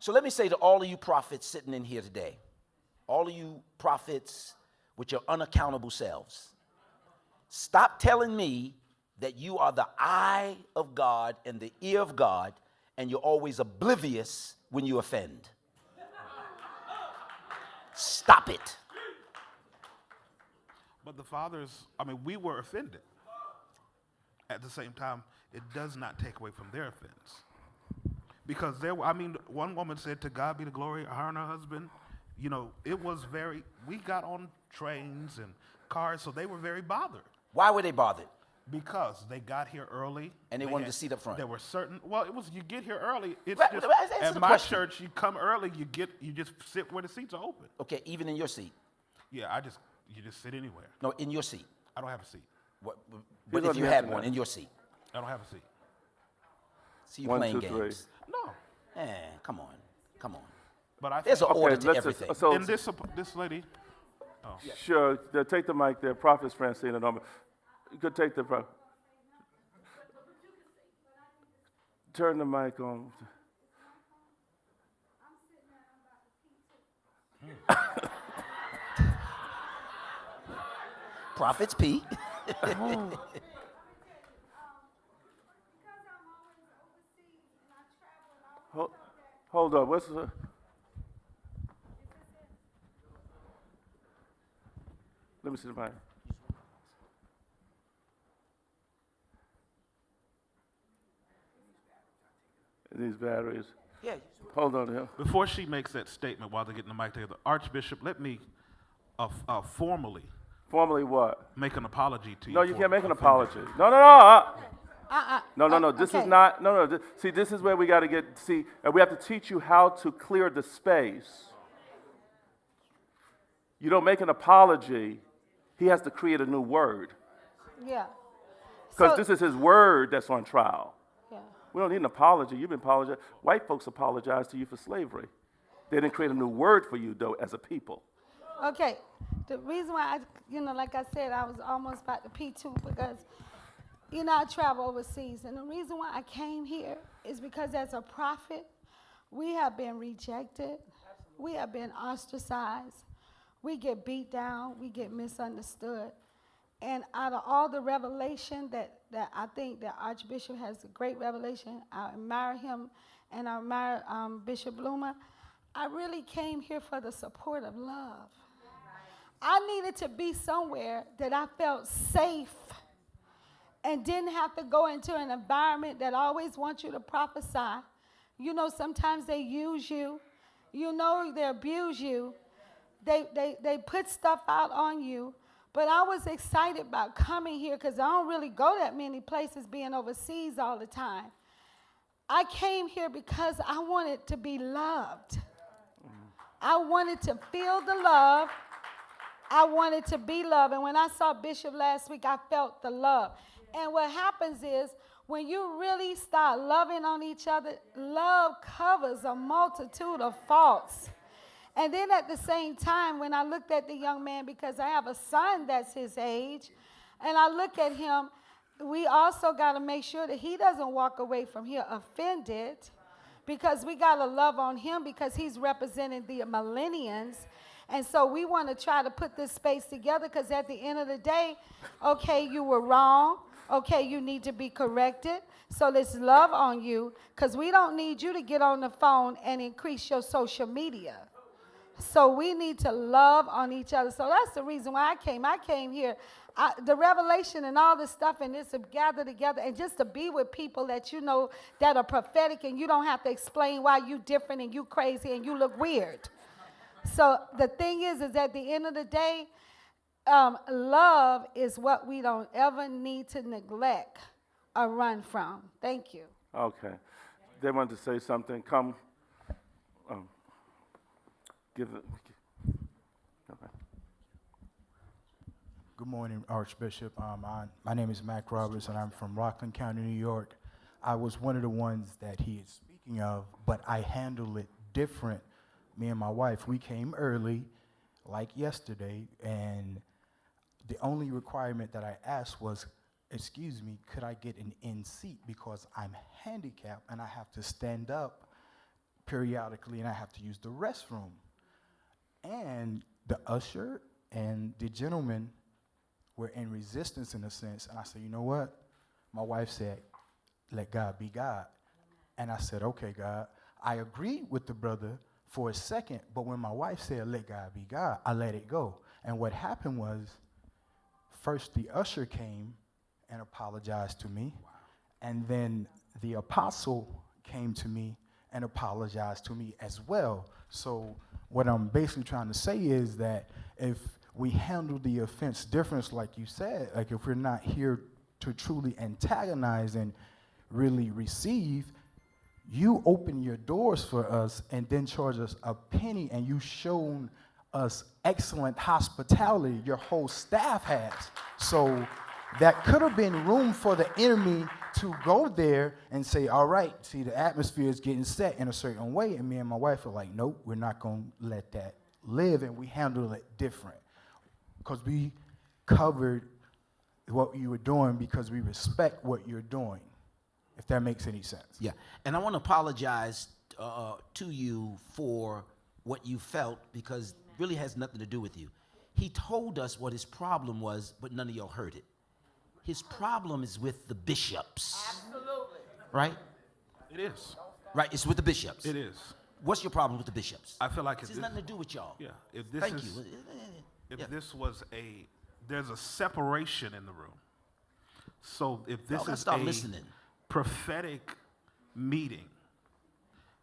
So let me say to all of you prophets sitting in here today, all of you prophets with your unaccountable selves, stop telling me that you are the eye of God and the ear of God, and you're always oblivious when you offend. Stop it. But the fathers, we were offended. At the same time, it does not take away from their offense. Because one woman said, to God be the glory, her and her husband, it was we got on trains and cars, so they were very bothered. Why were they bothered? Because they got here early. And they wanted a seat up front. There were you get here early. It's Right, just, answer at the my question. church, you come early, you just sit where the seats are open. Okay, even in your seat. Yeah, you just sit anywhere. No, in your seat. I don't have a seat. But if you had one, in your seat. I don't have a seat. See you playing games. No. Come on. But There's an order to everything. And this lady. Oh. Yeah. Sure, take the mic there. Prophetess Francine and Norman. You could take the turn the mic on. Prophets P. Hold up. What's the... Let me see the mic. These batteries. Yeah. Hold on here. Before she makes that statement while they're getting the mic together, Archbishop, let me formally. Formally what? Make an apology to you. No, you can't make an offending. apology. No. No. This is not. No. See, this is where we got to get. See, and we have to teach you how to clear the space. You don't make an apology. He has to create a new word. Yeah. Because this is his word that's on trial. Yeah. We don't need an apology. You've been apologized. White folks apologized to you for slavery. They didn't create a new word for you, though, as a people. Okay. The reason why like I said, I was almost about to P2 because, I travel overseas. And the reason why I came here is because as a prophet, we have been rejected. We have been ostracized. We get beat down. We get misunderstood. And out of all the revelation that I think that Archbishop has a great revelation, I admire him and I admire Bishop Bloomer. I really came here for the support of love. I needed to be somewhere that I felt safe and didn't have to go into an environment that always wants you to prophesy. Sometimes they use you. They abuse you. They put stuff out on you. But I was excited about coming here because I don't really go that many places being overseas all the time. I came here because I wanted to be loved. I wanted to feel the love. I wanted to be loved. And when I saw Bishop last week, I felt the love. And what happens is when you really start loving on each other, love covers a multitude of faults. And then at the same time, when I looked at the young man, because I have a son that's his age, and I look at him, we also got to make sure that he doesn't walk away from here offended, because we got to love on him because he's representing the millennials. And so we want to try to put this space together because at the end of the day, okay, you were wrong. Okay, you need to be corrected. So let's love on you because we don't need you to get on the phone and increase your social media. So we need to love on each other. So that's the reason why I came. I came here. The revelation and all this stuff and this to gather together and just to be with people that that are prophetic and you don't have to explain why you different and you crazy and you look weird. So the thing is at the end of the day, love is what we don't ever need to neglect or run from. Thank you. Okay. They wanted to say something. Come. Good morning, Archbishop. My name is Mac Roberts, and I'm from Rockland County, New York. I was one of the ones that he is speaking of, but I handled it different. Me and my wife, we came early, like yesterday, and the only requirement that I asked was, excuse me, could I get an in seat because I'm handicapped and I have to stand up periodically, and I have to use the restroom. And the usher and the gentleman were in resistance in a sense. And I said, you know what? My wife said, let God be God. And I said, okay, God. I agreed with the brother for a second, but when my wife said, let God be God, I let it go. And what happened was, first the usher came and apologized to me, and then the apostle came to me and apologized to me as well. So what I'm basically trying to say is that if we handle the offense different, like you said, like if we're not here to truly antagonize and really receive, you open your doors for us and then charge us a penny, and you shown us excellent hospitality. Your whole staff has. So that could have been room for the enemy to go there and say, all right, see, the atmosphere is getting set in a certain way. And me and my wife are like, nope, we're not going to let that live. And we handle it different because we covered what you were doing because we respect what you're doing, if that makes any sense. Yeah, and I want to apologize to you for what you felt because it really has nothing to do with you. He told us what his problem was, but none of y'all heard it. His problem is with the bishops. Absolutely. Right? It is. Right, it's with the bishops. It is. What's your problem with the bishops? I feel like This has nothing to do with y'all. Yeah. If this Thank is, you. if this was there's a separation in the room. So if this Y'all gotta is start a listening. prophetic meeting,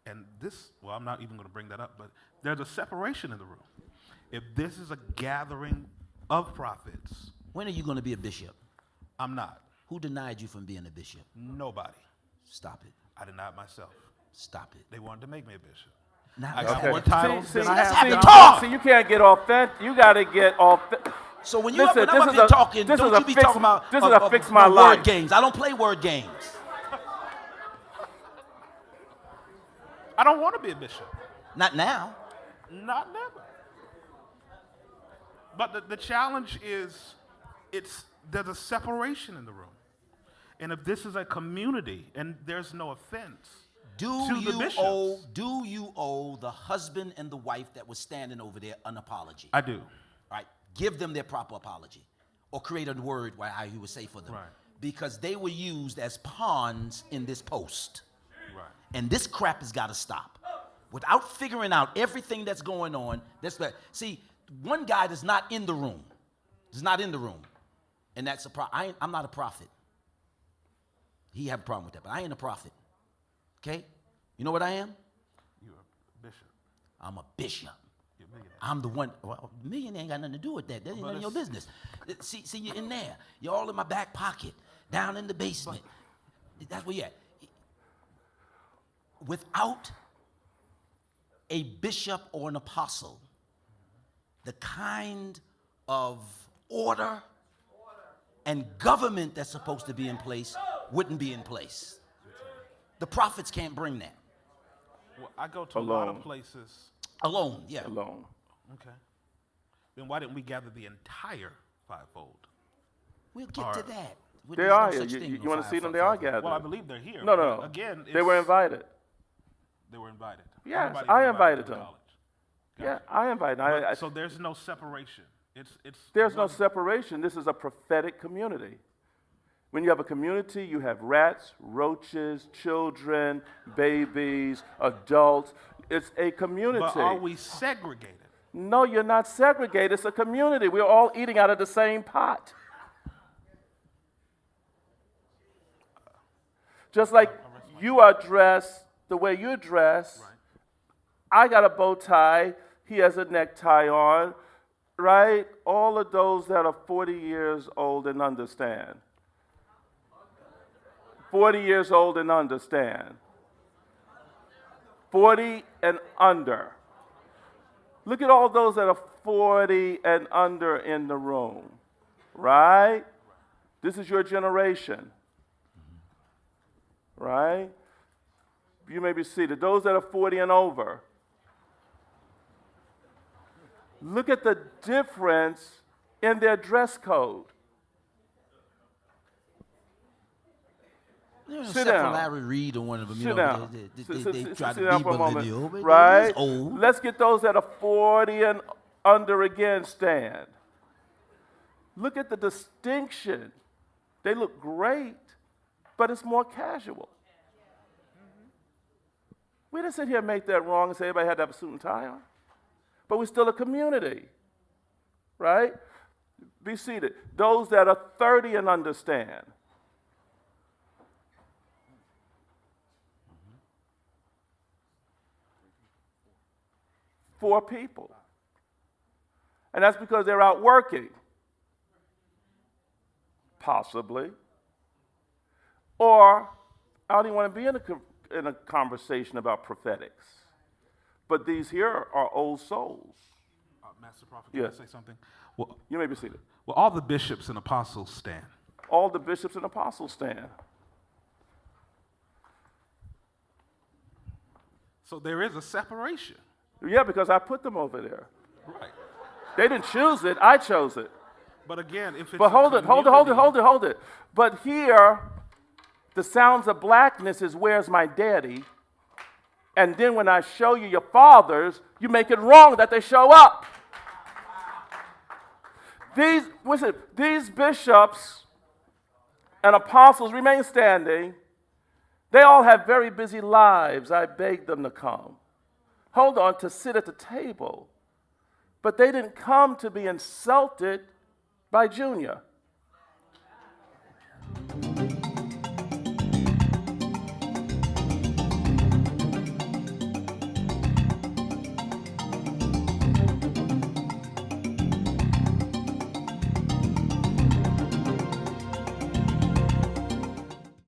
and this, well, I'm not even going to bring that up, but there's a separation in the room. If this is a gathering of prophets, When are you going to be a bishop? I'm not. Who denied you from being a bishop? Nobody. Stop it. I denied myself. Stop it. They wanted to make me a bishop. Now I let's got have more the- titles See, than I let's have. have the now. talk. See, you can't get authentic. You got to get authentic. So when Listen, when I'm this up is here a- talking, this don't is a you be fix- talking about this is a fix my word life. games. I don't play word games. I don't want to be a bishop. Not now. Not never. But the challenge is there's a separation in the room. And if this is a community and there's no offense Do to the bishops. do you owe the husband and the wife that was standing over there an apology? I do. Right? Give them their proper apology. Or create a word how you would say for them. Right. Because they were used as pawns in this post. Right. And this crap has got to stop. Without figuring out everything that's going on, see, one guy that's not in the room. Is not in the room. And that's a problem. I'm not a prophet. He have a problem with that, but I ain't a prophet. Okay? You know what I am? You're a bishop. I'm a bishop. You're a millionaire. I'm the one. Well, million ain't got nothing to do with that. That ain't none of your business. See, you're in there. You're all in my back pocket, down in the basement. That's where you're at. Without a bishop or an apostle, the kind of order and government that's supposed to be in place wouldn't be in place. The prophets can't bring that. Well, I go to a lot Alone. of places. Alone, yeah. Alone. Okay. Then why didn't we gather the entire fivefold? We'll get to that. They There's no are here. such thing You as want to five see them? foot They are five. gathered. Well, I believe they're here. No, but no. Again, They were invited. They were invited. Yes, Everybody's I invited to them. college. Yeah, I invited. But, so there's no separation. It's There's no one- separation. This is a prophetic community. When you have a community, you have rats, roaches, children, babies, adults. It's a community. But are we segregated? No, you're not segregated. It's a community. We're all eating out of the same pot. Just like you are dressed the way you're dressed. Right. I got a bow tie. He has a necktie on. Right? All of those that are 40 years old and understand. 40 years old and understand. 40 and under. Look at all those that are 40 and under in the room. Right? This is your generation. Right? You may be seated. Those that are 40 and over. Look at the difference in their dress code. Sit except down. for Larry Reed or one of them, Sit down. they try Sit to down be for a moment. millennial, but Right? it's old. Let's get those that are 40 and under again stand. Look at the distinction. They look great, but it's more casual. We didn't sit here and make that wrong and say everybody had to have a suit and tie on. But we're still a community, right? Be seated. Those that are 30 and understand. Four people. And that's because they're out working. Possibly. Or I don't even want to be in a conversation about prophetics. But these here are old souls. Master Prophet, can Yes. I say something? Well, You may be seated. all the bishops and apostles stand. All the bishops and apostles stand. So there is a separation. Yeah, because I put them over there. Right. They didn't choose it, I chose it. But again, if it's But hold it. But here, the sounds of blackness is where's my daddy. And then when I show you your fathers, you make it wrong that they show up. These bishops and apostles remain standing. They all have very busy lives. I begged them to come. Hold on, to sit at the table. But they didn't come to be insulted by Junior.